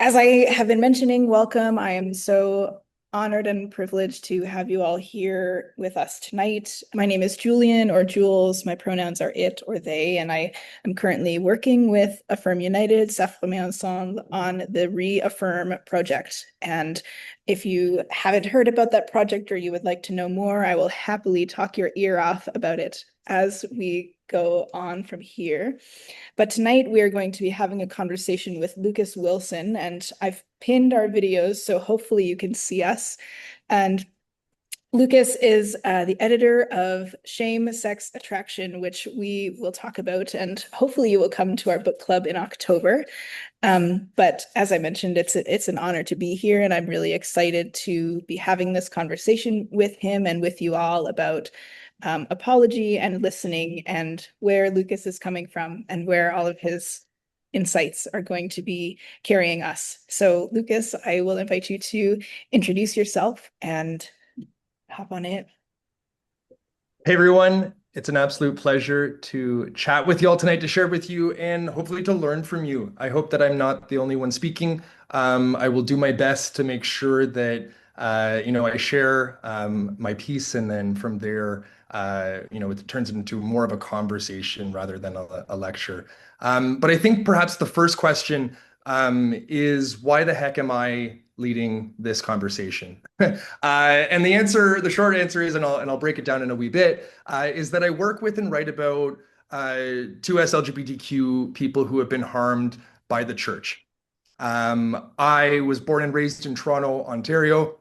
As I have been mentioning, welcome. I am so honored and privileged to have you all here with us tonight. My name is Julian or Jules. My pronouns are it or they, and I am currently working with Affirm United, Sapphire Ensemble on the Reaffirm project. And if you haven't heard about that project or you would like to know more, I will happily talk your ear off about it as we go on from here. But tonight we are going to be having a conversation with Lucas Wilson, and I've pinned our videos, so hopefully you can see us. And Lucas is the editor of Shame, Sex, Attraction, which we will talk about, and hopefully you will come to our book club in October. But as I mentioned, it's an honor to be here, and I'm really excited to be having this conversation with him and with you all about apology and listening and where Lucas is coming from and where all of his insights are going to be carrying us. So Lucas, I will invite you to introduce yourself and hop on in. Hey everyone, it's an absolute pleasure to chat with you all tonight, to share with you, and hopefully to learn from you. I hope that I'm not the only one speaking. I will do my best to make sure that I share my piece, and then from there, it turns into more of a conversation rather than a lecture. But I think perhaps the first question is, why the heck am I leading this conversation? And the short answer is, and I'll break it down in a wee bit, is that I work with and write about two LGBTQ people who have been harmed by the church. I was born and raised in Toronto, Ontario.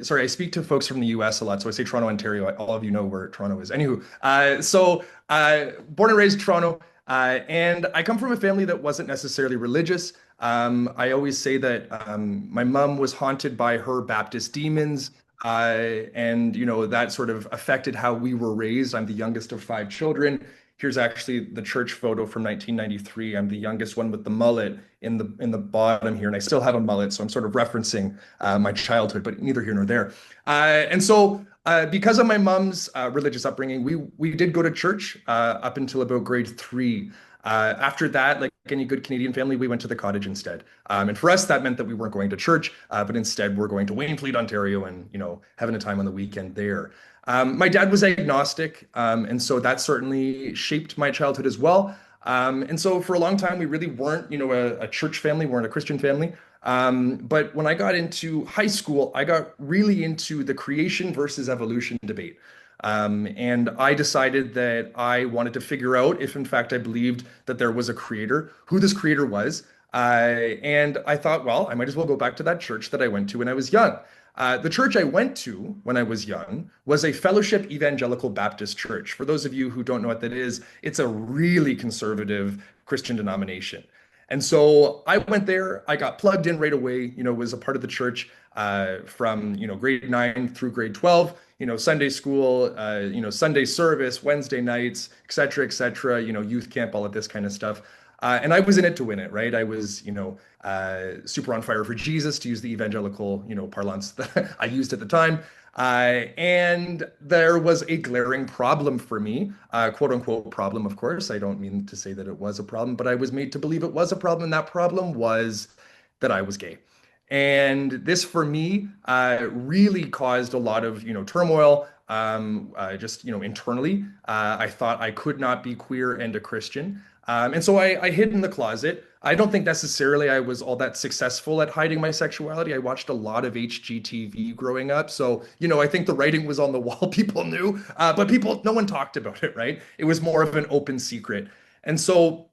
Sorry, I speak to folks from the US a lot, so I say Toronto, Ontario. All of you know where Toronto is. Anywho, born and raised in Toronto, and I come from a family that wasn't necessarily religious. I always say that my mom was haunted by her Baptist demons, and that sort of affected how we were raised. I'm the youngest of five children. Here's actually the church photo from 1993. I'm the youngest one with the mullet in the bottom here, and I still have a mullet, so I'm sort of referencing my childhood, but neither here nor there. Because of my mom's religious upbringing, we did go to church up until about grade 3. After that, like any good Canadian family, we went to the cottage instead. And for us, that meant that we weren't going to church, but instead we're going to Waynfleet, Ontario, and having a time on the weekend there. My dad was agnostic, and so that certainly shaped my childhood as well. And so for a long time, we really weren't, a church family, weren't a Christian family. But when I got into high school, I got really into the creation versus evolution debate. And I decided that I wanted to figure out if, in fact, I believed that there was a creator, who this creator was. And I thought, well, I might as well go back to that church that I went to when I was young. The church I went to when I was young was a Fellowship Evangelical Baptist Church. For those of you who don't know what that is, it's a really conservative Christian denomination. And so I went there, I got plugged in right away, was a part of the church from, grade 9 through grade 12, Sunday school, Sunday service, Wednesday nights, et cetera, youth camp, all of this kind of stuff. And I was in it to win it, right? I was, super on fire for Jesus, to use the evangelical, parlance that I used at the time. And there was a glaring problem for me, quote unquote problem, of course. I don't mean to say that it was a problem, but I was made to believe it was a problem. And that problem was that I was gay. And this for me really caused a lot of, turmoil. Just internally, I thought I could not be queer and a Christian. And so I hid in the closet. I don't think necessarily I was all that successful at hiding my sexuality. I watched a lot of HGTV growing up. So, I think the writing was on the wall. People knew, but no one talked about it, right? It was more of an open secret. And so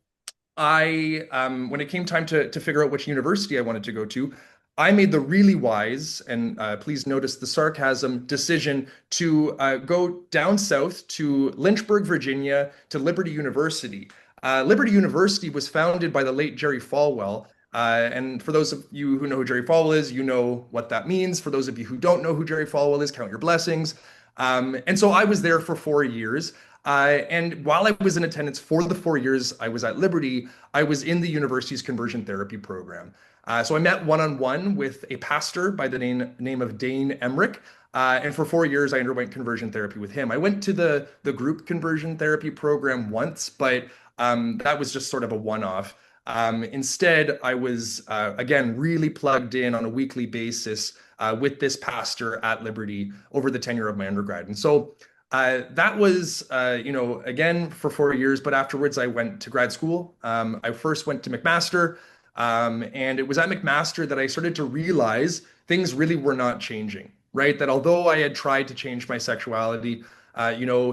when it came time to figure out which university I wanted to go to, I made the really wise, and please notice the sarcasm, decision to go down south to Lynchburg, Virginia, to Liberty University. Liberty University was founded by the late Jerry Falwell. And for those of you who know who Jerry Falwell is, you know what that means. For those of you who don't know who Jerry Falwell is, count your blessings. And so I was there for 4 years. And while I was in attendance for the 4 years I was at Liberty, I was in the university's conversion therapy program. So I met one-on-one with a pastor by the name of Dane Emmerich. And for 4 years, I underwent conversion therapy with him. I went to the group conversion therapy program once, but that was just sort of a one-off. Instead, I was, again, really plugged in on a weekly basis with this pastor at Liberty over the tenure of my undergrad. And so that was, again, for 4 years, but afterwards I went to grad school. I first went to McMaster, and it was at McMaster that I started to realize things really were not changing, right? That although I had tried to change my sexuality,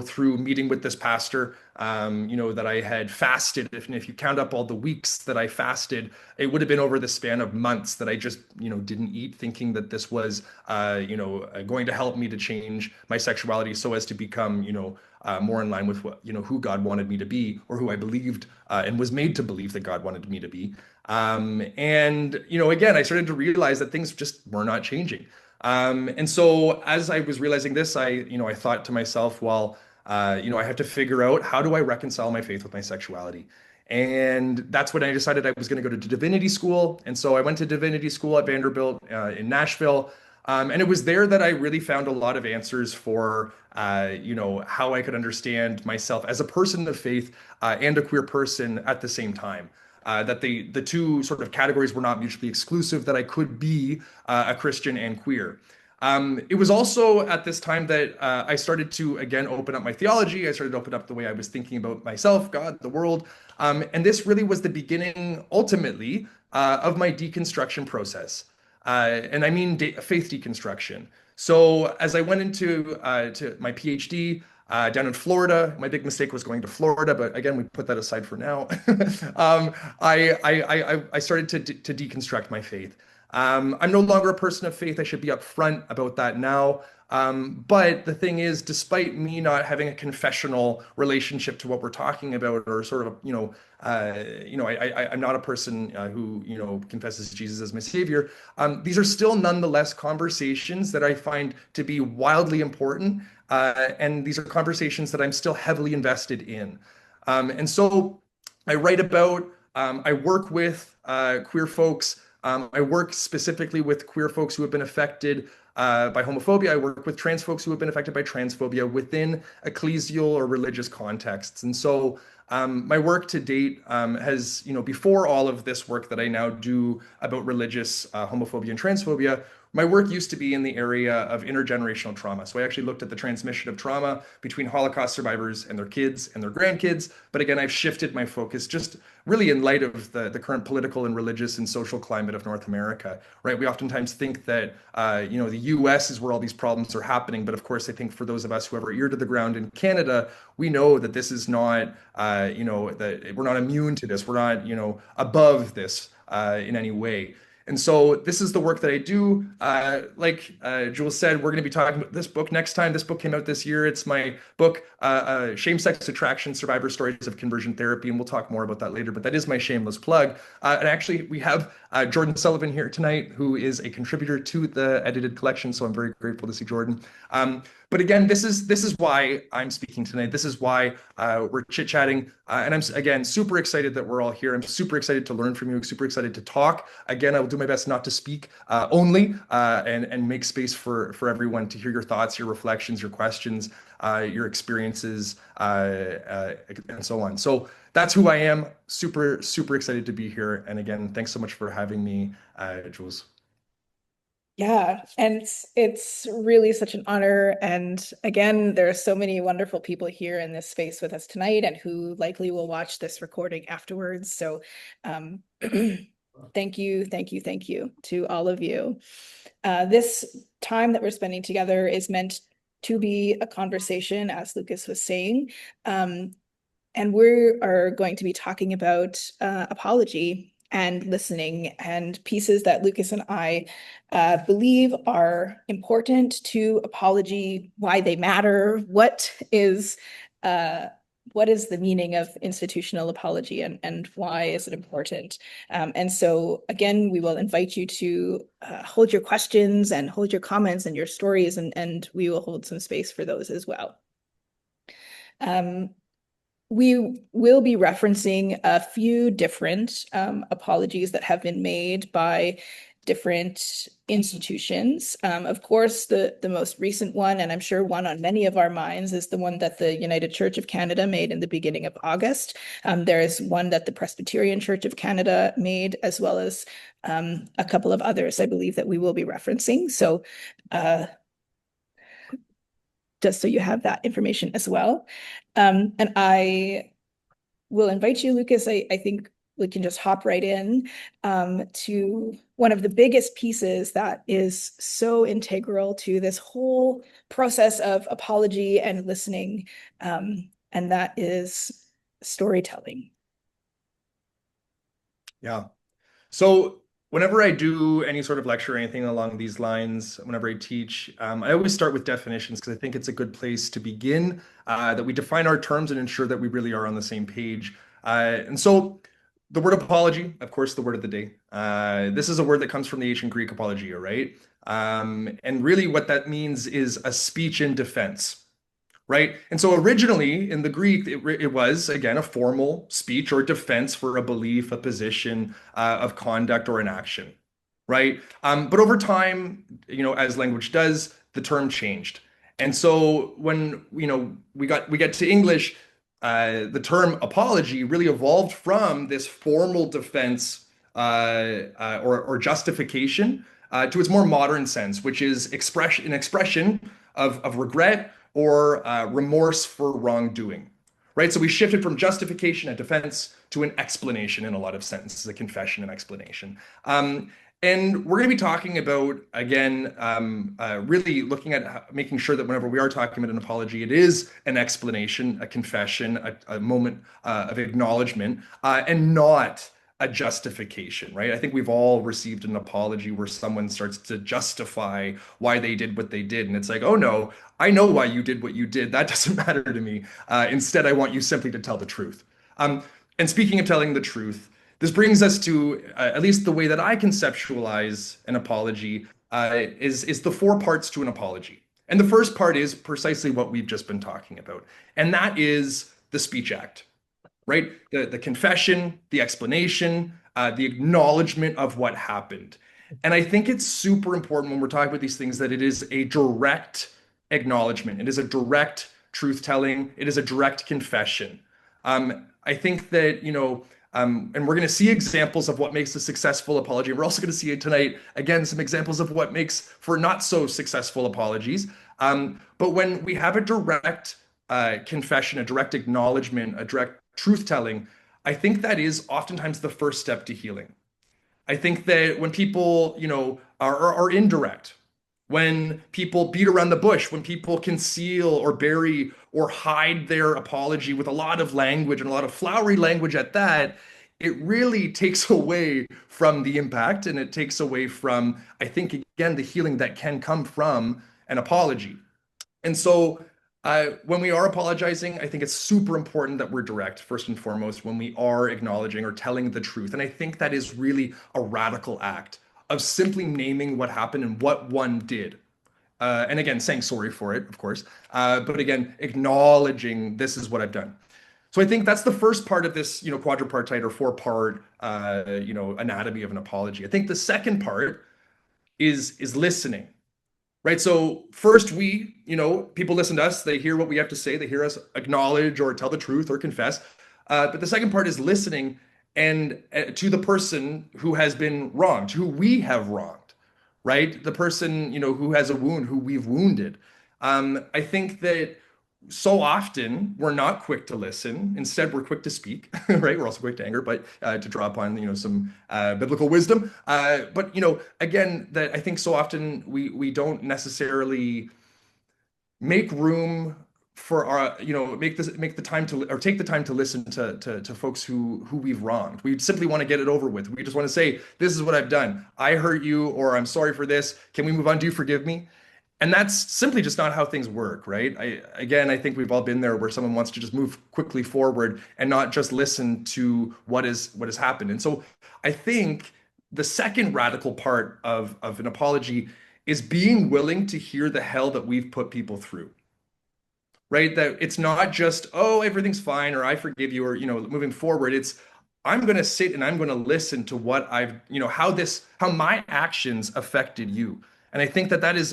through meeting with this pastor, that I had fasted. If you count up all the weeks that I fasted, it would have been over the span of months that I just, didn't eat, thinking that this was, going to help me to change my sexuality so as to become, more in line with what, who God wanted me to be, or who I believed and was made to believe that God wanted me to be. Again, I started to realize that things just were not changing. And so as I was realizing this, I thought to myself, well, I have to figure out, how do I reconcile my faith with my sexuality? And that's when I decided I was going to go to divinity school. And so I went to divinity school at Vanderbilt in Nashville. And it was there that I really found a lot of answers for, how I could understand myself as a person of faith and a queer person at the same time. That the two sort of categories were not mutually exclusive, that I could be a Christian and queer. It was also at this time that I started to, again, open up my theology. I started to open up the way I was thinking about myself, God, the world. And this really was the beginning, ultimately, of my deconstruction process. And I mean faith deconstruction. So as I went into to my PhD, down in Florida. My big mistake was going to Florida, but again, we put that aside for now. I started to deconstruct my faith. I'm no longer a person of faith. I should be upfront about that now. But the thing is, despite me not having a confessional relationship to what we're talking about, or sort of, I'm not a person who, confesses Jesus as my savior. These are still nonetheless conversations that I find to be wildly important. And these are conversations that I'm still heavily invested in. And so I write about, I work with queer folks. I work specifically with queer folks who have been affected by homophobia. I work with trans folks who have been affected by transphobia within ecclesial or religious contexts. And so my work to date has, before all of this work that I now do about religious homophobia and transphobia, my work used to be in the area of intergenerational trauma. So I actually looked at the transmission of trauma between Holocaust survivors and their kids and their grandkids. But again, I've shifted my focus just really in light of the current political and religious and social climate of North America, right? We oftentimes think that, the US is where all these problems are happening. But of course, I think for those of us who have our ear to the ground in Canada, we know that this is not, that we're not immune to this. We're not, above this in any way. And so this is the work that I do. Like Jules said, we're going to be talking about this book next time. This book came out this year. It's my book, Shame, Sex, Attraction, Survivor Stories of Conversion Therapy. And we'll talk more about that later, but that is my shameless plug. And actually, we have Jordan Sullivan here tonight, who is a contributor to the edited collection. So I'm very grateful to see Jordan. But again, this is why I'm speaking tonight. This is why we're chit-chatting. And I'm, again, super excited that we're all here. I'm super excited to learn from you, super excited to talk. Again, I will do my best not to speak only and make space for everyone to hear your thoughts, your reflections, your questions, your experiences, and so on. So that's who I am. Super, super excited to be here. And again, thanks so much for having me, Jules. Yeah, and it's really such an honor. And again, there are so many wonderful people here in this space with us tonight and who likely will watch this recording afterwards. So thank you, thank you, thank you to all of you. This time that we're spending together is meant to be a conversation, as Lucas was saying. And we are going to be talking about apology and listening, and pieces that Lucas and I believe are important to apology, why they matter, what is the meaning of institutional apology, and why is it important? And so again, we will invite you to hold your questions and hold your comments and your stories, and we will hold some space for those as well. We will be referencing a few different apologies that have been made by different institutions. Of course, the most recent one, and I'm sure one on many of our minds, is the one that the United Church of Canada made in the beginning of August. There is one that the Presbyterian Church of Canada made, as well as a couple of others, I believe, that we will be referencing. So just so you have that information as well. And I will invite you, Lucas. I think we can just hop right in to one of the biggest pieces that is so integral to this whole process of apology and listening, and that is storytelling. Yeah. So whenever I do any sort of lecture or anything along these lines, whenever I teach, I always start with definitions because I think it's a good place to begin, that we define our terms and ensure that we really are on the same page. And so the word apology, of course, the word of the day. This is a word that comes from the ancient Greek apologia, right? And really what that means is a speech in defense. Right. And so originally in the Greek, it was, again, a formal speech or defense for a belief, a position of conduct or an action. Right. But over time, as language does, the term changed. And so when, we get to English, the term apology really evolved from this formal defense or justification to its more modern sense, which is an expression of regret or remorse for wrongdoing, right? So we shifted from justification and defense to an explanation in a lot of sentences, a confession and explanation. And we're going to be talking about, again, really looking at making sure that whenever we are talking about an apology, it is an explanation, a confession, a moment of acknowledgement, and not a justification, right? I think we've all received an apology where someone starts to justify why they did what they did. And it's like, oh no, I know why you did what you did. That doesn't matter to me. Instead, I want you simply to tell the truth. And speaking of telling the truth, this brings us to at least the way that I conceptualize an apology is the four parts to an apology. And the first part is precisely what we've just been talking about, and that is the speech act, right? The confession, the explanation, the acknowledgement of what happened. And I think it's super important when we're talking about these things that it is a direct acknowledgement. It is a direct truth telling. It is a direct confession. I think that, and we're going to see examples of what makes a successful apology. We're also going to see tonight, again, some examples of what makes for not so successful apologies. But when we have a direct confession, a direct acknowledgement, a direct truth telling, I think that is oftentimes the first step to healing. I think that when people, are indirect, when people beat around the bush, when people conceal or bury or hide their apology with a lot of language and a lot of flowery language at that, it really takes away from the impact and it takes away from, I think, again, the healing that can come from an apology. And so when we are apologizing, I think it's super important that we're direct, first and foremost, when we are acknowledging or telling the truth. And I think that is really a radical act of simply naming what happened and what one did. And again, saying sorry for it, of course, but again, acknowledging this is what I've done. So I think that's the first part of this, quadripartite or four-part, anatomy of an apology. I think the second part is listening. Right. So first people listen to us, they hear what we have to say, they hear us acknowledge or tell the truth or confess. But the second part is listening and to the person who has been wronged, who we have wronged, right? The person, who has a wound, who we've wounded. I think that so often we're not quick to listen. Instead, we're quick to speak, right? We're also quick to anger, but to draw upon, some biblical wisdom. But again, that I think so often we don't necessarily make room for our, make the time to or take the time to listen to folks who we've wronged. We simply want to get it over with. We just want to say, this is what I've done. I hurt you, or I'm sorry for this. Can we move on? Do you forgive me? And that's simply just not how things work, right? I think we've all been there where someone wants to just move quickly forward and not just listen to what has happened. And so I think the second radical part of an apology is being willing to hear the hell that we've put people through. right? That it's not just, oh, everything's fine, or I forgive you, or, moving forward. It's, I'm going to sit and I'm going to listen to what I've, how my actions affected you. And I think that that is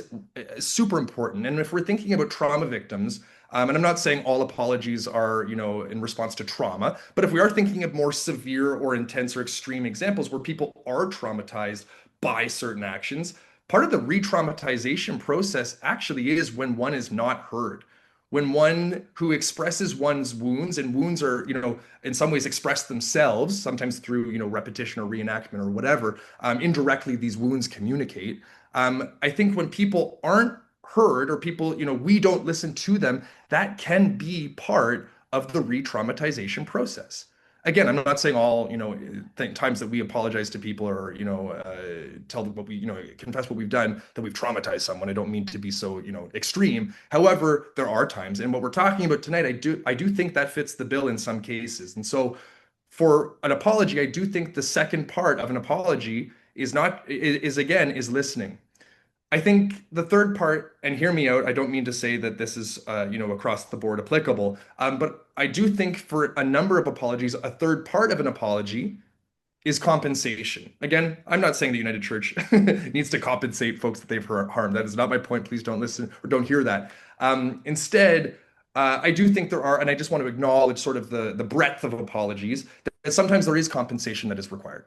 super important. And if we're thinking about trauma victims, and I'm not saying all apologies are, in response to trauma, but if we are thinking of more severe or intense or extreme examples where people are traumatized by certain actions, part of the re-traumatization process actually is when one is not heard. When one who expresses one's wounds, and wounds are, in some ways express themselves, sometimes through, repetition or reenactment or whatever, indirectly these wounds communicate. I think when people aren't heard, or people, we don't listen to them, that can be part of the re-traumatization process. Again, I'm not saying all, times that we apologize to people, or, tell them what we, confess what we've done, that we've traumatized someone. I don't mean to be so, extreme. However, there are times, and what we're talking about tonight, I do think that fits the bill in some cases. And so for an apology, I do think the second part of an apology is not, is again, is listening. I think the third part, and hear me out, I don't mean to say that this is, across the board applicable, but I do think for a number of apologies, a third part of an apology is compensation. Again, I'm not saying the United Church needs to compensate folks that they've harmed. That is not my point. Please don't listen or don't hear that. Instead, I do think there are, and I just want to acknowledge sort of the breadth of apologies, that sometimes there is compensation that is required,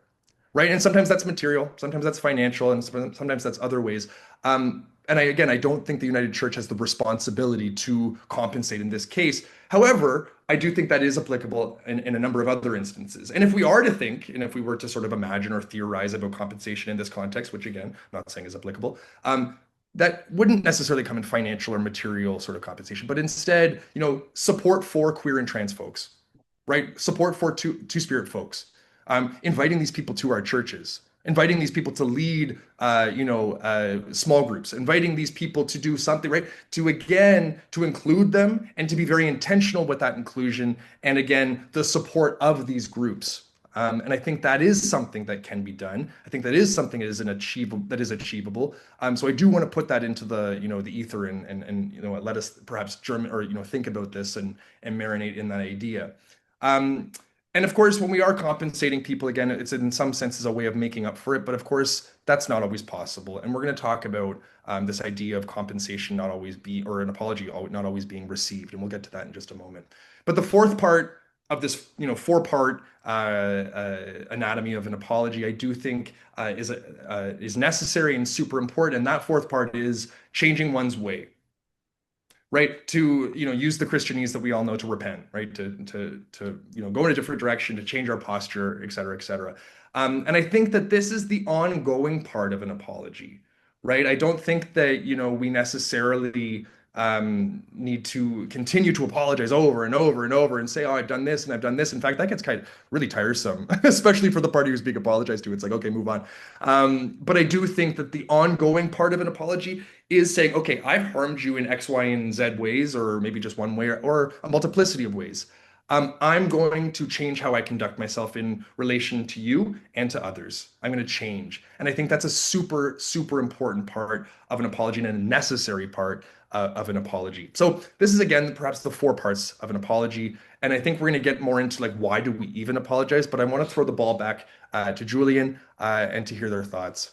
right? And sometimes that's material, sometimes that's financial, and sometimes that's other ways. And I don't think the United Church has the responsibility to compensate in this case. However, I do think that is applicable in a number of other instances. And if we are to think, and if we were to sort of imagine or theorize about compensation in this context, which again, I'm not saying is applicable, that wouldn't necessarily come in financial or material sort of compensation, but instead, support for queer and trans folks, right? Support for Two Spirit folks, inviting these people to our churches, inviting these people to lead, small groups, inviting these people to do something, right? To again, to include them and to be very intentional with that inclusion. And again, the support of these groups. And I think that is something that can be done. I think that is something that is achievable. So I do want to put that into the, the ether, and let us perhaps germ or, think about this and marinate in that idea. And of course, when we are compensating people, again, it's in some senses a way of making up for it. But of course, that's not always possible. And we're going to talk about this idea of compensation not always be, or an apology not always being received. And we'll get to that in just a moment. But the fourth part of this, four-part anatomy of an apology, I do think is necessary and super important. And that fourth part is changing one's way, right? To, use the Christianese that we all know, to repent, right? To go in a different direction, to change our posture, et cetera, et cetera. And I think that this is the ongoing part of an apology, right? I don't think that, we necessarily need to continue to apologize over and over and over and say, oh, I've done this and I've done this. In fact, that gets kind of really tiresome, especially for the party who's being apologized to. It's like, okay, move on. But I do think that the ongoing part of an apology is saying, okay, I've harmed you in X, Y, and Z ways, or maybe just one way, or a multiplicity of ways. I'm going to change how I conduct myself in relation to you and to others. I'm going to change. And I think that's a super, super important part of an apology, and a necessary part of an apology. So this is, again, perhaps the four parts of an apology. And I think we're going to get more into, like, why do we even apologize? But I want to throw the ball back to Julian and to hear their thoughts.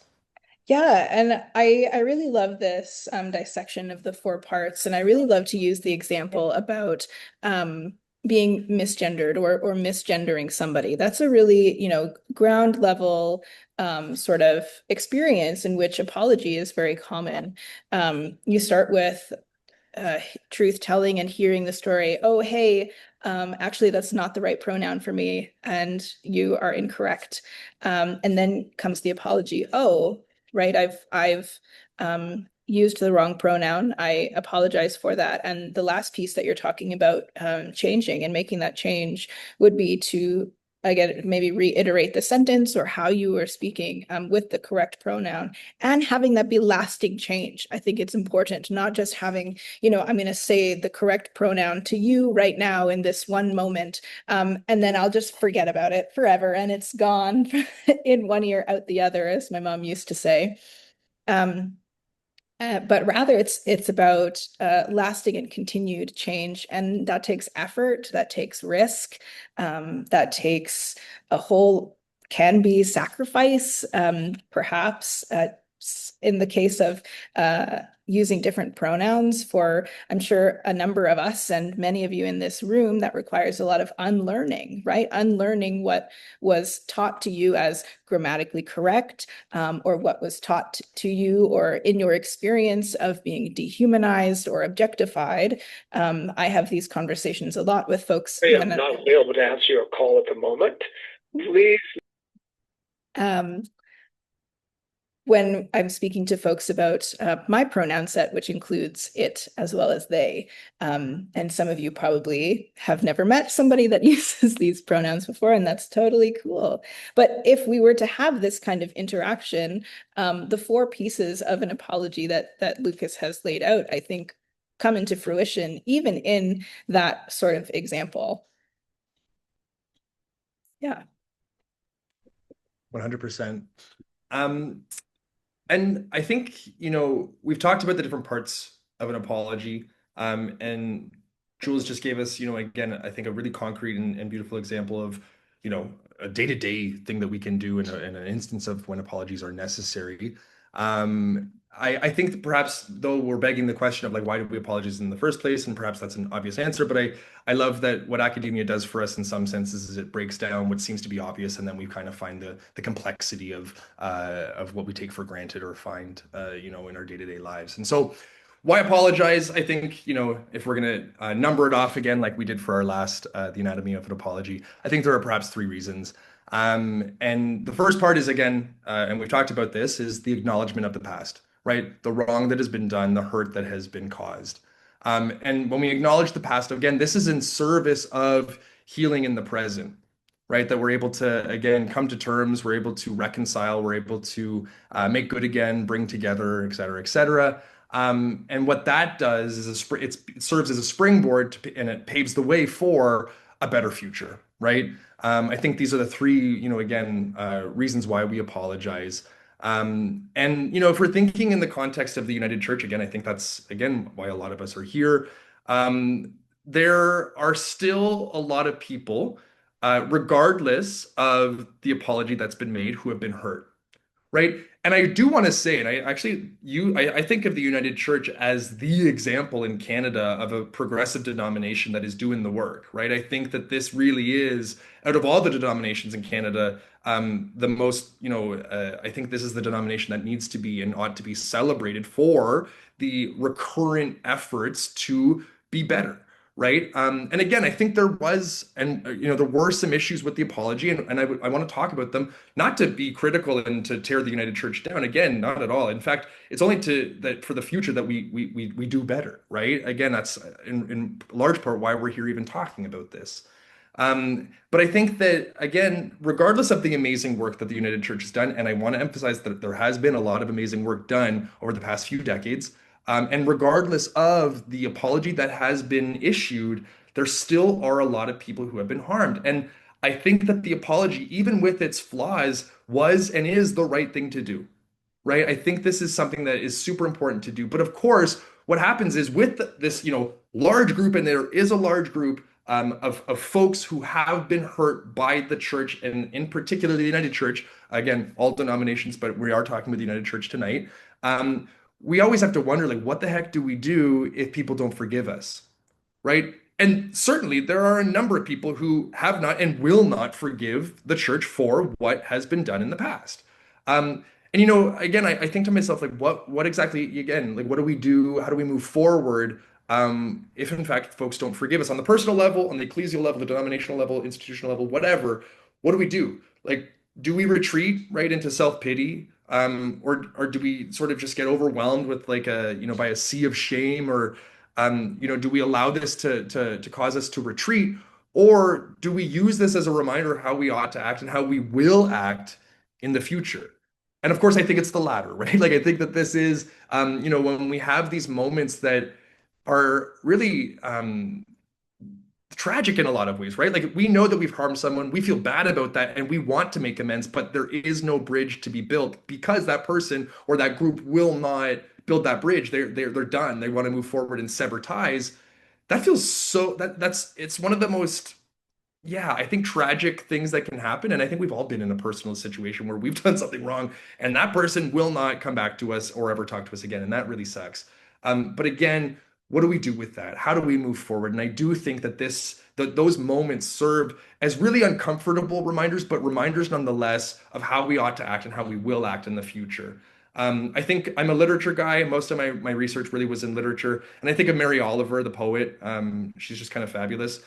Yeah, and I really love this dissection of the four parts, and I really love to use the example about being misgendered or misgendering somebody. That's a really, ground level sort of experience in which apology is very common. You start with truth telling and hearing the story. Oh, hey, actually, that's not the right pronoun for me, and you are incorrect. And then comes the apology. Oh, right, I've used the wrong pronoun. I apologize for that. And the last piece that you're talking about, changing and making that change, would be to, again, maybe reiterate the sentence or how you were speaking with the correct pronoun, and having that be lasting change. I think it's important, not just having, I'm going to say the correct pronoun to you right now in this one moment, and then I'll just forget about it forever and it's gone in one ear, out the other, as my mom used to say. Um, But rather it's about lasting and continued change, and that takes effort, that takes risk, that takes a whole can be sacrifice, perhaps in the case of using different pronouns for, I'm sure, a number of us and many of you in this room, that requires a lot of unlearning, right? Unlearning what was taught to you as grammatically correct, or what was taught to you or in your experience of being dehumanized or objectified. I have these conversations a lot with folks. I am not available to answer your call at the moment. Please. When I'm speaking to folks about my pronoun set, which includes it as well as they. And some of you probably have never met somebody that uses these pronouns before, and that's totally cool. But if we were to have this kind of interaction, the four pieces of an apology that Lucas has laid out, I think, come into fruition even in that sort of example. Yeah. 100%. And I think, we've talked about the different parts of an apology, and Jules just gave us, again, I think a really concrete and beautiful example of, a day-to-day thing that we can do in an instance of when apologies are necessary. I think that perhaps, though, we're begging the question of, like, why do we apologize in the first place? And perhaps that's an obvious answer, but I love that what academia does for us in some senses is it breaks down what seems to be obvious, and then we kind of find the complexity of what we take for granted or find, in our day-to-day lives. And so why apologize? I think, if we're going to number it off again, like we did for our last, the anatomy of an apology, I think there are perhaps three reasons. And the first part is, again, and we've talked about this, is the acknowledgement of the past, right? The wrong that has been done, the hurt that has been caused. And when we acknowledge the past, again, this is in service of healing in the present, right? That we're able to, again, come to terms, we're able to reconcile, we're able to make good again, bring together, et cetera, et cetera. And what that does is it serves as a springboard and it paves the way for a better future, right? I think these are the three, again, reasons why we apologize. And, if we're thinking in the context of the United Church, again, I think that's, again, why a lot of us are here. There are still a lot of people, regardless of the apology that's been made, who have been hurt, right? And I do want to say, and I think of the United Church as the example in Canada of a progressive denomination that is doing the work, right? I think that this really is, out of all the denominations in Canada, the most, I think this is the denomination that needs to be and ought to be celebrated for the recurrent efforts to be better. Right. And again, I think there was, and there were some issues with the apology, and I want to talk about them, not to be critical and to tear the United Church down. Again, not at all. In fact, it's only that for the future that we do better. Right. Again, that's in large part why we're here even talking about this. But I think that, again, regardless of the amazing work that the United Church has done, and I want to emphasize that there has been a lot of amazing work done over the past few decades. And regardless of the apology that has been issued, there still are a lot of people who have been harmed. And I think that the apology, even with its flaws, was and is the right thing to do, right? I think this is something that is super important to do. But of course, what happens is with this, large group, and there is a large group of folks who have been hurt by the church, and in particular the United Church, again, all denominations, but we are talking about the United Church tonight. We always have to wonder, like, what the heck do we do if people don't forgive us, right? And certainly there are a number of people who have not and will not forgive the church for what has been done in the past. And again, I think to myself, like, what exactly, again, like, what do we do? How do we move forward if in fact folks don't forgive us on the personal level, on the ecclesial level, the denominational level, institutional level, whatever? What do we do? Like, do we retreat right into self-pity? Or do we sort of just get overwhelmed with, like, by a sea of shame, or do we allow this to cause us to retreat, or do we use this as a reminder of how we ought to act and how we will act in the future? And of course, I think it's the latter, right? Like, I think that this is, when we have these moments that are really tragic in a lot of ways, right? Like, we know that we've harmed someone, we feel bad about that, and we want to make amends, but there is no bridge to be built because that person or that group will not build that bridge. They're done. They want to move forward and sever ties. That feels so that's it's one of the most, yeah, I think tragic things that can happen. And I think we've all been in a personal situation where we've done something wrong and that person will not come back to us or ever talk to us again. And that really sucks. But again, what do we do with that? How do we move forward? And I do think that those moments serve as really uncomfortable reminders, but reminders nonetheless of how we ought to act and how we will act in the future. I think I'm a literature guy. Most of my research really was in literature. And I think of Mary Oliver, the poet. She's just kind of fabulous.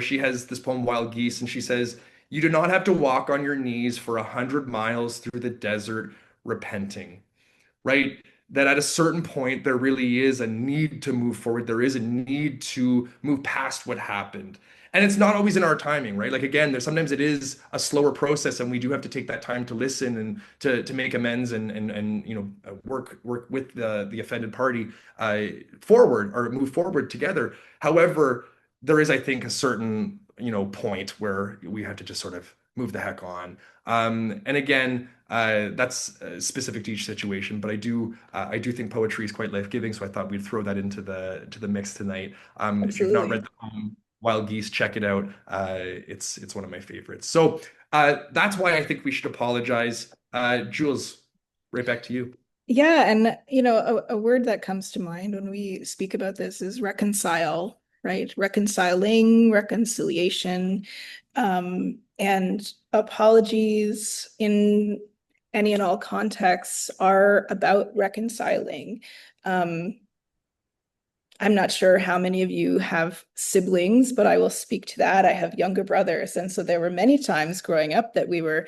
She has this poem, Wild Geese, and she says, "You do not have to walk on your knees for 100 miles through the desert repenting," right? That at a certain point, there really is a need to move forward. There is a need to move past what happened. And it's not always in our timing, right? Like again, sometimes it is a slower process, and we do have to take that time to listen and to make amends and work with the offended party forward or move forward together. However, there is, I think, a certain point where we have to just sort of move the heck on. And again, that's specific to each situation, but I do think poetry is quite life-giving, so I thought we'd throw that into the mix tonight. If you've not read the poem Wild Geese, check it out. It's one of my favorites. So that's why I think we should apologize. Jules, right back to you. Yeah, and a word that comes to mind when we speak about this is reconcile, right? Reconciling, reconciliation, and apologies in any and all contexts are about reconciling. I'm not sure how many of you have siblings, but I will speak to that. I have younger brothers, and so there were many times growing up that we were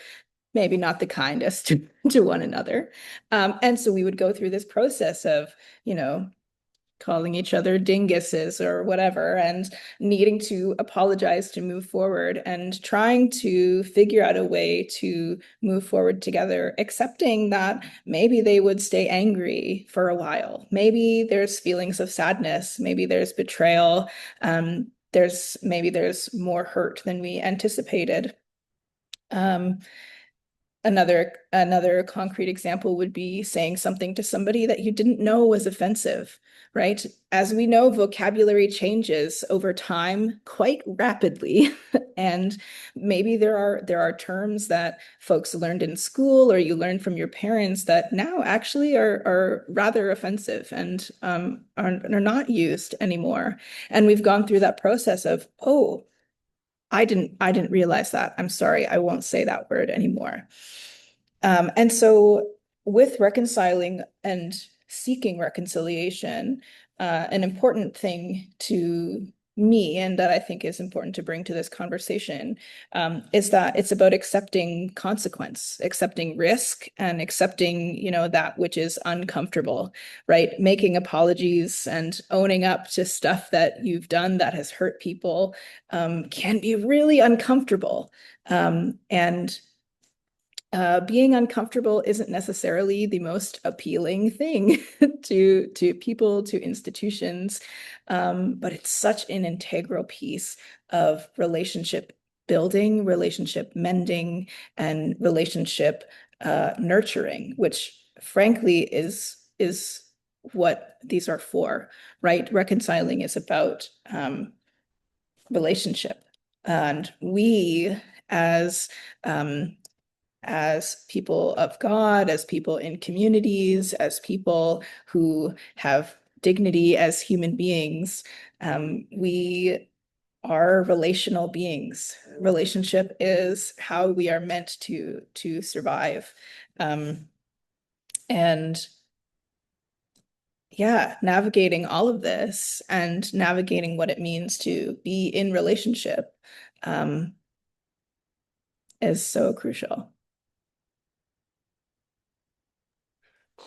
maybe not the kindest to one another. And so we would go through this process of, calling each other dinguses or whatever, and needing to apologize to move forward and trying to figure out a way to move forward together, accepting that maybe they would stay angry for a while. Maybe there's feelings of sadness, maybe there's betrayal, maybe there's more hurt than we anticipated. Another concrete example would be saying something to somebody that you didn't know was offensive, right? As we know, vocabulary changes over time quite rapidly. And maybe there are terms that folks learned in school or you learned from your parents that now actually are rather offensive and are not used anymore. And we've gone through that process of, oh, I didn't realize that. I'm sorry, I won't say that word anymore. And so with reconciling and seeking reconciliation, an important thing to me, and that I think is important to bring to this conversation, is that it's about accepting consequence, accepting risk, and accepting, that which is uncomfortable, right? Making apologies and owning up to stuff that you've done that has hurt people can be really uncomfortable. And being uncomfortable isn't necessarily the most appealing thing to people, to institutions, but it's such an integral piece of relationship building, relationship mending, and relationship nurturing, which frankly is what these are for, right? Reconciling is about relationship, and we as people of God, as people in communities, as people who have dignity as human beings, we are relational beings. Relationship is how we are meant to survive. And yeah, navigating all of this and navigating what it means to be in relationship is so crucial.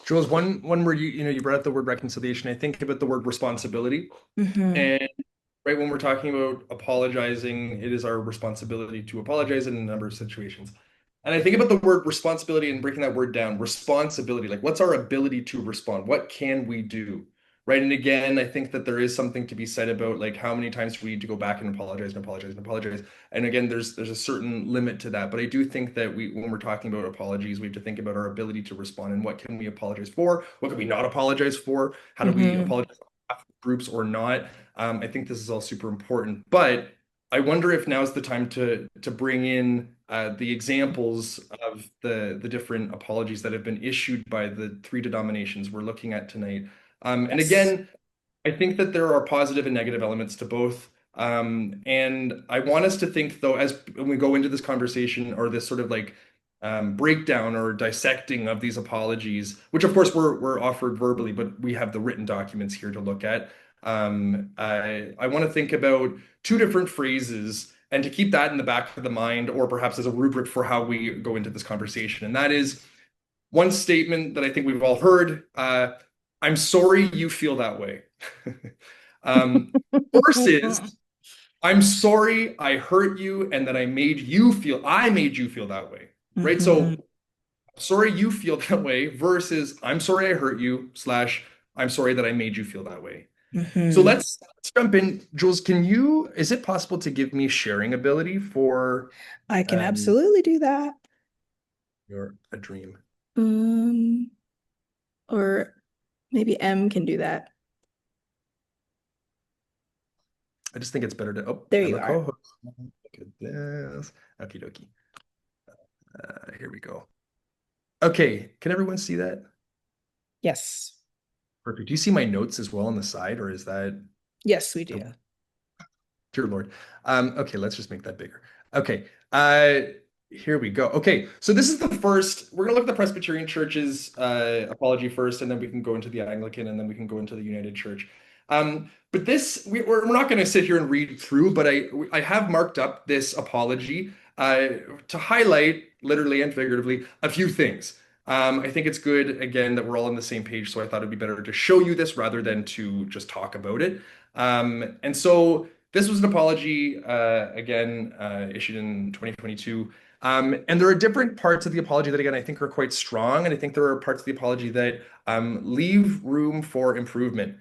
Jules, one word you brought up the word reconciliation. I think about the word responsibility. Mm-hmm. And right when we're talking about apologizing, it is our responsibility to apologize in a number of situations. And I think about the word responsibility and breaking that word down. Responsibility, like what's our ability to respond? What can we do? right? And again, I think that there is something to be said about like how many times do we need to go back and apologize and apologize and apologize. And again, there's a certain limit to that. But I do think that when we're talking about apologies, we have to think about our ability to respond and what can we apologize for? What can we not apologize for? How do we Mm-hmm. apologize to groups or not? I think this is all super important. But I wonder if now's the time to bring in the examples of the different apologies that have been issued by the three denominations we're looking at tonight. And Yes. again, I think that there are positive and negative elements to both. And I want us to think, though, as when we go into this conversation or this sort of like breakdown or dissecting of these apologies, which of course were offered verbally, but we have the written documents here to look at. I want to think about two different phrases and to keep that in the back of the mind, or perhaps as a rubric for how we go into this conversation. And that is one statement that I think we've all heard. I'm sorry you feel that way. um, versus I'm sorry I hurt you and that I made you feel that way. Right? Mm-hmm. So sorry you feel that way versus I'm sorry I hurt you slash I'm sorry that I made you feel that way. So Mm-hmm. let's jump in. Jules, is it possible to give me sharing ability for I can um absolutely do that. your a dream? Um, or maybe M can do that. I just think it's better to There and you the are. co-host. Look at this. Okie dokie. Here we go. Okay, can everyone see that? Yes. Perfect. Do you see my notes as well on the side, or is that Yes, we do. the dear Lord? Okay, let's just make that bigger. Okay, uh, here we go. Okay, so this is the first. We're gonna look at the Presbyterian Church's apology first, and then we can go into the Anglican, and then we can go into the United Church. But we're not going to sit here and read through, but I have marked up this apology to highlight, literally and figuratively, a few things. I think it's good, again, that we're all on the same page, so I thought it'd be better to show you this rather than to just talk about it. And so this was an apology, again, issued in 2022. And there are different parts of the apology that, again, I think are quite strong, and I think there are parts of the apology that leave room for improvement.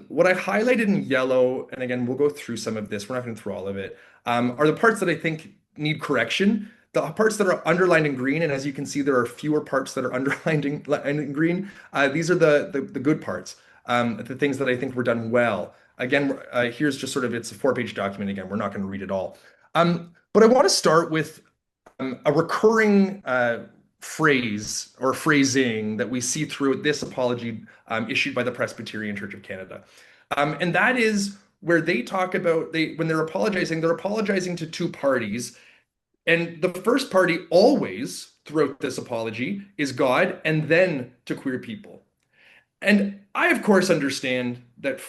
What I highlighted in yellow, and again, we'll go through some of this, we're not going through all of it, are the parts that I think need correction. The parts that are underlined in green, and as you can see, there are fewer parts that are underlined in green. These are the good parts, the things that I think were done well. Again, here's just sort of, it's a 4-page document. Again, we're not going to read it all. But I want to start with a recurring phrase or phrasing that we see through this apology issued by the Presbyterian Church of Canada. And that is where they talk about when they're apologizing to two parties. And the first party always throughout this apology is God and then to queer people. And I, of course, understand that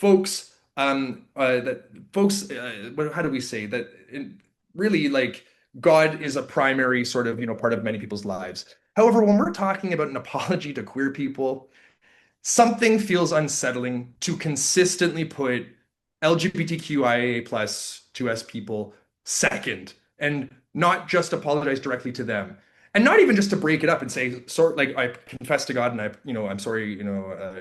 how do we say that really like God is a primary sort of, part of many people's lives. However, when we're talking about an apology to queer people, something feels unsettling to consistently put LGBTQIA plus 2S people second and not just apologize directly to them. And not even just to break it up and say, sort like I confess to God and I'm sorry,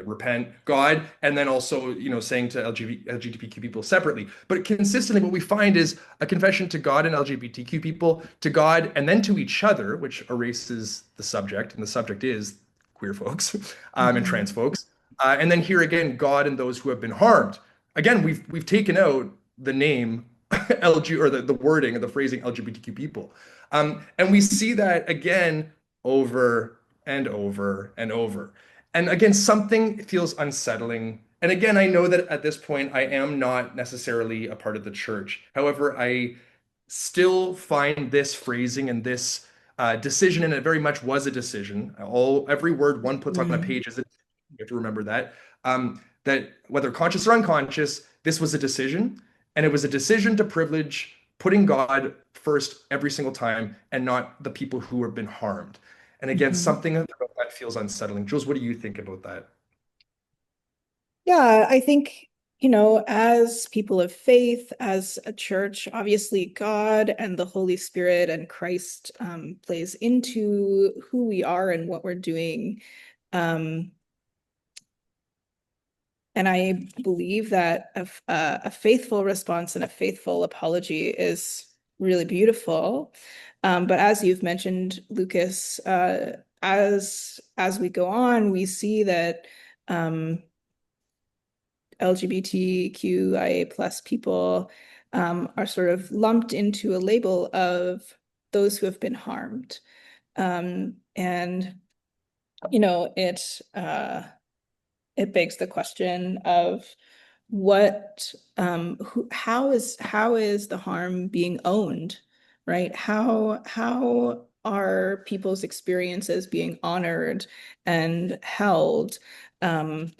repent, God, and then also, saying to LGBTQ people separately. But consistently, what we find is a confession to God and LGBTQ people, to God, and then to each other, which erases the subject, and the subject is queer folks and Mm-hmm. trans folks. And then here again, God and those who have been harmed. Again, we've taken out the name LG or the wording of the phrasing LGBTQ people. And we see that again over and over and over. And again, something feels unsettling. And again, I know that at this point, I am not necessarily a part of the church. However, I still find this phrasing and this decision, and it very much was a decision. Every word one puts on a Mm-hmm. page is a, you have to remember that. That whether conscious or unconscious, this was a decision, and it was a decision to privilege putting God first every single time, and not the people who have been harmed. And again, Mm-hmm. something about that feels unsettling. Jules, what do you think about that? Yeah, I think, as people of faith, as a church, obviously God and the Holy Spirit and Christ plays into who we are and what we're doing. Um, And I believe that a faithful response and a faithful apology is really beautiful. But as you've mentioned, Lucas, as we go on, we see that LGBTQIA plus people are sort of lumped into a label of those who have been harmed. And it begs the question of how is the harm being owned, right? How are people's experiences being honored and held? And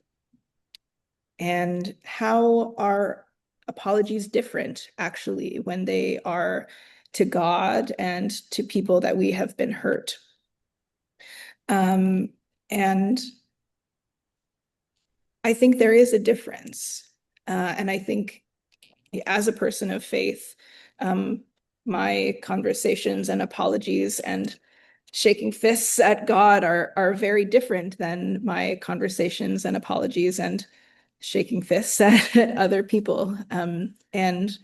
how are apologies different, actually, when they are to God and to people that we have been hurt? And I think there is a difference. And I think as a person of faith, my conversations and apologies and shaking fists at God are very different than my conversations and apologies and shaking fists at other people. And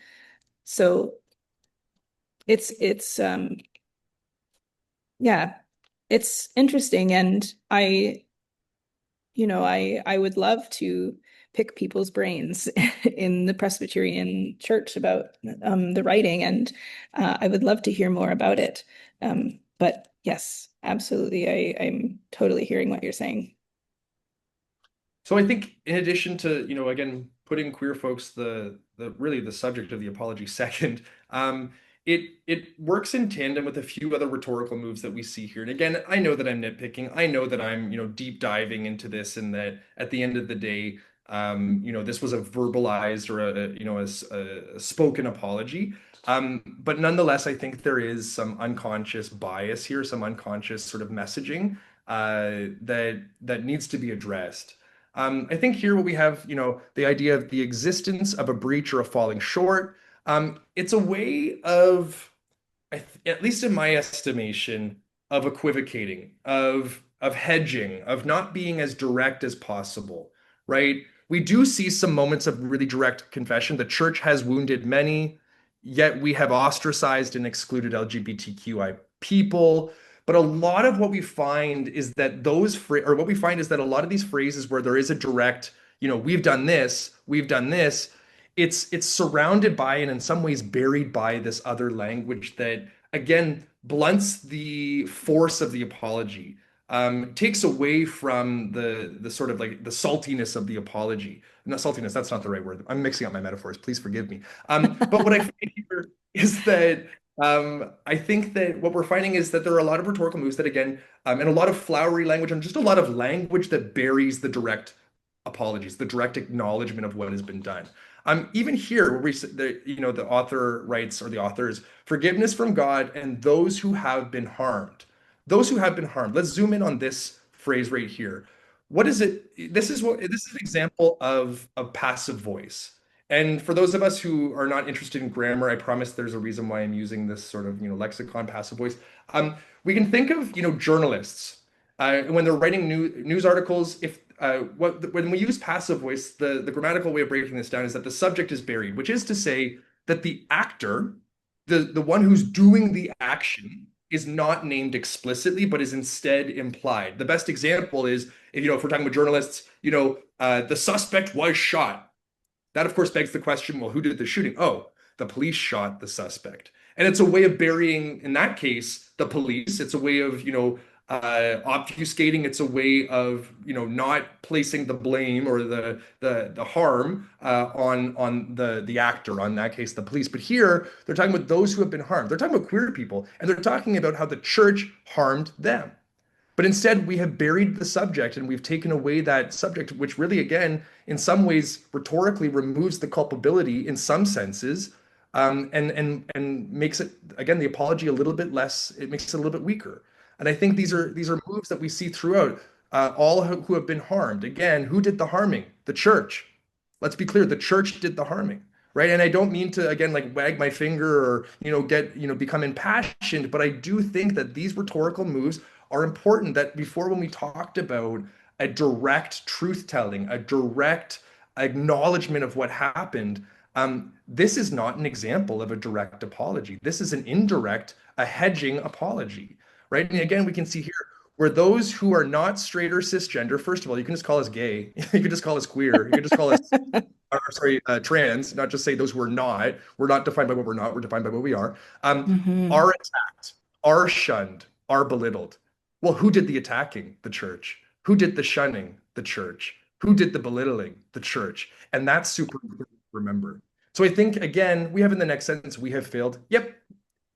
so it's yeah, it's interesting. And I would love to pick people's brains in the Presbyterian Church about the writing, and I would love to hear more about it. But yes, absolutely, I'm totally hearing what you're saying. So I think in addition to, again, putting queer folks really the subject of the apology second, it works in tandem with a few other rhetorical moves that we see here. And again, I know that I'm nitpicking. I know that I'm, deep diving into this, and that at the end of the day, this was a verbalized or a spoken apology. But nonetheless, I think there is some unconscious bias here, some unconscious sort of messaging that needs to be addressed. I think here what we have, the idea of the existence of a breach or a falling short. It's a way of, at least in my estimation, of equivocating, of hedging, of not being as direct as possible, right? We do see some moments of really direct confession. The church has wounded many, yet we have ostracized and excluded LGBTQI people. But a lot of what we find is that what we find is that a lot of these phrases where there is a direct, we've done this, it's surrounded by and in some ways buried by this other language that again blunts the force of the apology, takes away from the sort of like the saltiness of the apology. Not saltiness, that's not the right word. I'm mixing up my metaphors. Please forgive me. But what I find here is that I think that what we're finding is that there are a lot of rhetorical moves that, again, and a lot of flowery language and just a lot of language that buries the direct apologies, the direct acknowledgement of what has been done. Even here, where the author writes, or the authors, forgiveness from God and those who have been harmed. Those who have been harmed. Let's zoom in on this phrase right here. What is it? This is an example of passive voice. And for those of us who are not interested in grammar, I promise there's a reason why I'm using this sort of, lexicon, passive voice. We can think of, journalists when they're writing news articles. When we use passive voice, the grammatical way of breaking this down is that the subject is buried, which is to say that the actor, the one who's doing the action, is not named explicitly, but is instead implied. The best example is if we're talking about journalists, the suspect was shot. That, of course, begs the question, well, who did the shooting? Oh, the police shot the suspect. And it's a way of burying, in that case, the police. It's a way of, obfuscating. It's a way of, not placing the blame or the harm on the actor, on that case, the police. But here, they're talking about those who have been harmed. They're talking about queer people, and they're talking about how the church harmed them. But instead, we have buried the subject and we've taken away that subject, which really, again, in some ways, rhetorically removes the culpability in some senses, and makes it, again, the apology a little bit less. It makes it a little bit weaker. And I think these are moves that we see throughout. All who have been harmed. Again, who did the harming? The church. Let's be clear, the church did the harming. Right. And I don't mean to, again, like wag my finger or, become impassioned, but I do think that these rhetorical moves are important. That before, when we talked about a direct truth telling, a direct acknowledgement of what happened, this is not an example of a direct apology. This is an indirect, a hedging apology, right? And again, we can see here where those who are not straight or cisgender, first of all, you can just call us gay, you can just call us queer, you can just call us, trans, not just say those who are not. We're not defined by what we're not, we're defined by what we are. Are attacked, are shunned, are belittled. Well, who did the attacking? The church. Who did the shunning? The church. Who did the belittling? The church. And that's super important to remember. So I think, again, we have in the next sentence, we have failed. Yep,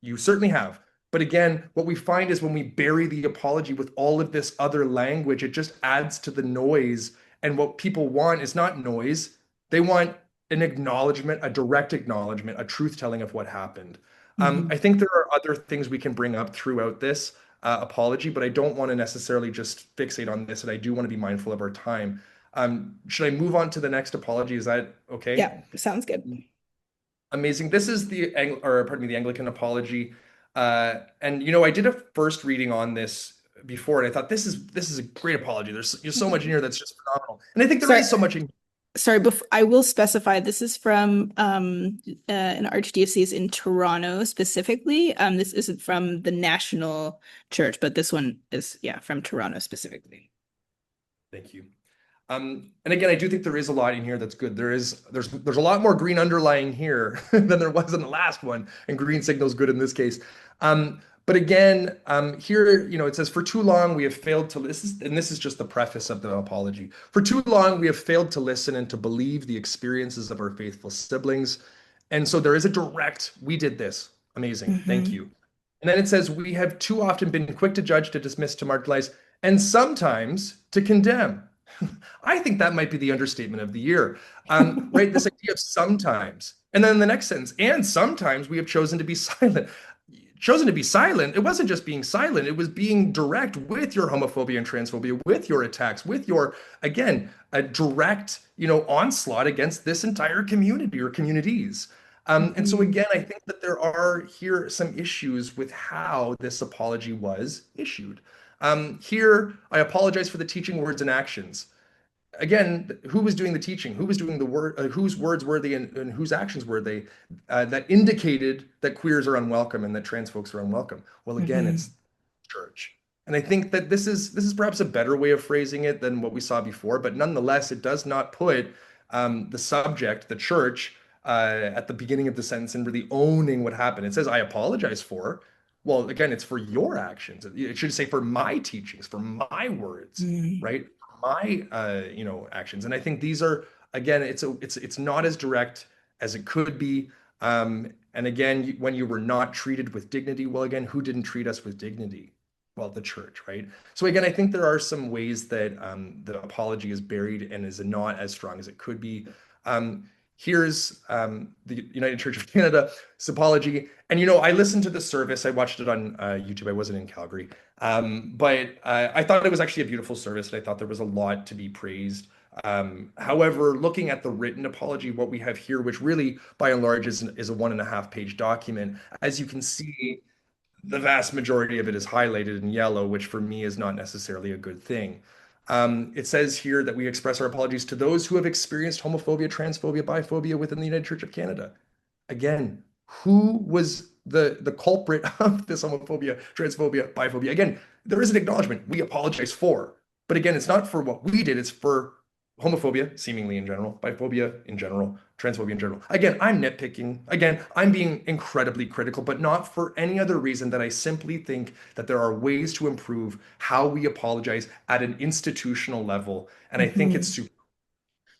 you certainly have. But again, what we find is when we bury the apology with all of this other language, it just adds to the noise. And what people want is not noise. They want an acknowledgement, a direct acknowledgement, a truth telling of what happened. I think there are other things we can bring up throughout this apology, but I don't want to necessarily just fixate on this, and I do want to be mindful of our time. Should I move on to the next apology? Is that okay? Yeah, sounds good. Amazing. This is the Anglican apology. And I did a first reading on this before, and I thought this is a great apology. There's so much in here that's just phenomenal. And I think there is so much in Sorry, I will specify this is from an archdiocese in Toronto specifically. This isn't from the national church, but this one is, from Toronto specifically. Thank you. And again, I do think there is a lot in here that's good. There's a lot more green underlying here than there was in the last one, and green signals good in this case. But again, here, it says, for too long we have failed to listen, and this is just the preface of the apology. For too long we have failed to listen and to believe the experiences of our faithful siblings. And so there is a direct, we did this. Amazing. Thank you. And then it says, we have too often been quick to judge, to dismiss, to marginalize, and sometimes to condemn. I think that might be the understatement of the year, right? This idea of sometimes. And then the next sentence, and sometimes we have chosen to be silent. Chosen to be silent, it wasn't just being silent, it was being direct with your homophobia and transphobia, with your attacks, with your, again, a direct, onslaught against this entire community or communities. And so again, I think that there are here some issues with how this apology was issued. Here, I apologize for the teaching, words, and actions. Again, who was doing the teaching? Who was doing the word? Whose words were they, and whose actions were they that indicated that queers are unwelcome and that trans folks are unwelcome? Well, again, it's church, and I think that this is perhaps a better way of phrasing it than what we saw before. But nonetheless, it does not put the subject, the church, at the beginning of the sentence and really owning what happened. It says, "I apologize for." Well, again, it's for your actions. It should say for my teachings, for my words, right? My actions. And I think these are, again, it's not as direct as it could be. And again, when you were not treated with dignity, well, again, who didn't treat us with dignity? Well, the church, right? So again, I think there are some ways that the apology is buried and is not as strong as it could be. Here's the United Church of Canada's apology. And, I listened to the service. I watched it on YouTube. I wasn't in Calgary. But I thought it was actually a beautiful service, and I thought there was a lot to be praised. However, looking at the written apology, what we have here, which really, by and large, is a 1.5-page document, as you can see, the vast majority of it is highlighted in yellow, which for me is not necessarily a good thing. It says here that we express our apologies to those who have experienced homophobia, transphobia, biphobia within the United Church of Canada. Again, who was the culprit of this homophobia, transphobia, biphobia? Again, there is an acknowledgement we apologize for, but again, it's not for what we did, it's for homophobia, seemingly in general, biphobia in general, transphobia in general. Again, I'm nitpicking. Again, I'm being incredibly critical, but not for any other reason than I simply think that there are ways to improve how we apologize at an institutional level. And I think it's super.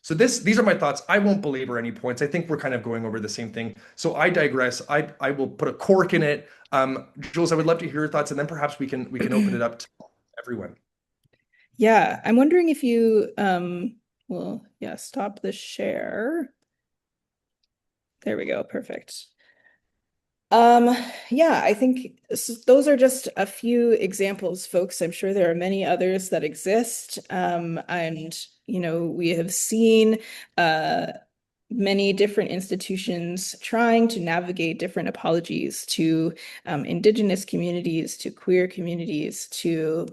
So these are my thoughts. I won't belabor any points. I think we're kind of going over the same thing. So I digress. I will put a cork in it. Jules, I would love to hear your thoughts, and then perhaps we can open it up to everyone. Yeah, I'm wondering if you stop the share. There we go. Perfect. I think those are just a few examples, folks. I'm sure there are many others that exist. And we have seen many different institutions trying to navigate different apologies to Indigenous communities, to queer communities, to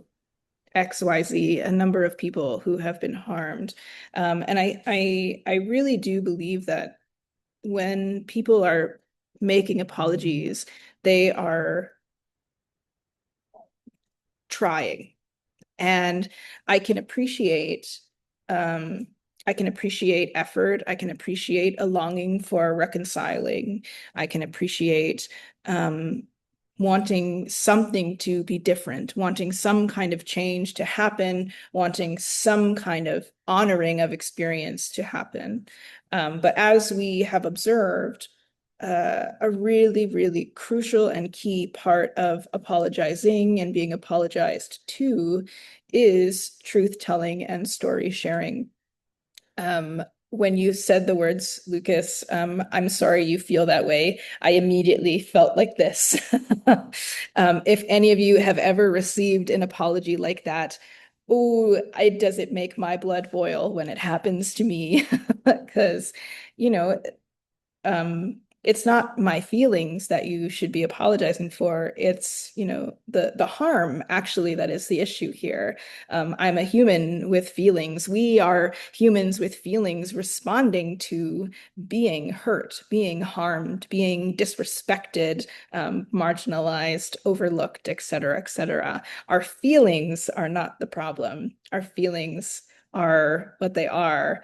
XYZ, a number of people who have been harmed. And I really do believe that when people are making apologies, they are trying. And I can appreciate effort. I can appreciate a longing for reconciling. I can appreciate wanting something to be different, wanting some kind of change to happen, wanting some kind of honoring of experience to happen. But as we have observed, a really, really crucial and key part of apologizing and being apologized to is truth-telling and story sharing. When you said the words, Lucas, I'm sorry you feel that way, I immediately felt like this. If any of you have ever received an apology like that, oh, does it make my blood boil when it happens to me? Because, you know, it's not my feelings that you should be apologizing for. It's, the harm actually that is the issue here. I'm a human with feelings. We are humans with feelings responding to being hurt, being harmed, being disrespected, marginalized, overlooked, et cetera, et cetera. Our feelings are not the problem. Our feelings are what they are.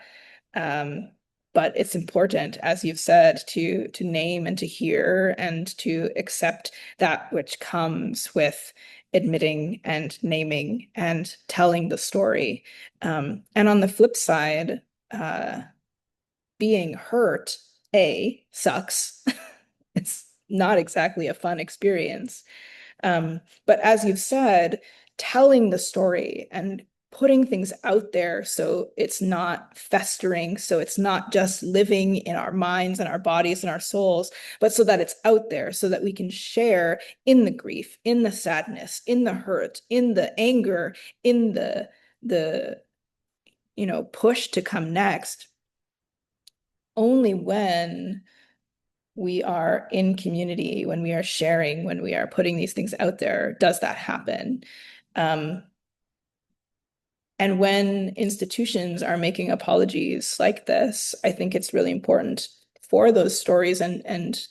But it's important, as you've said, to name and to hear and to accept that which comes with admitting and naming and telling the story. And on the flip side, being hurt, sucks. It's not exactly a fun experience. But as you've said, telling the story and putting things out there so it's not festering, so it's not just living in our minds and our bodies and our souls, but so that it's out there so that we can share in the grief, in the sadness, in the hurt, in the anger, in the push to come next. Only when we are in community, when we are sharing, when we are putting these things out there, does that happen? And when institutions are making apologies like this, I think it's really important for those stories and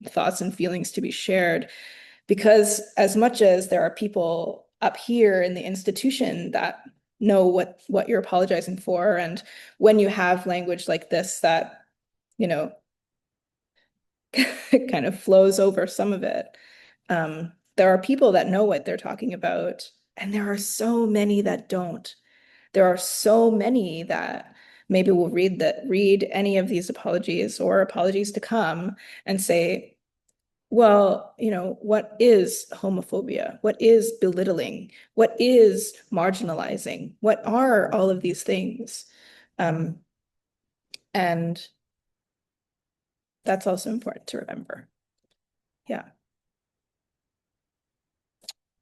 thoughts and feelings to be shared, because as much as there are people up here in the institution that know what you're apologizing for, and when you have language like this that, kind of flows over some of it, there are people that know what they're talking about, and there are so many that don't. There are so many that maybe will read any of these apologies or apologies to come and say, well, what is homophobia? What is belittling? What is marginalizing? What are all of these things? And that's also important to remember. Yeah.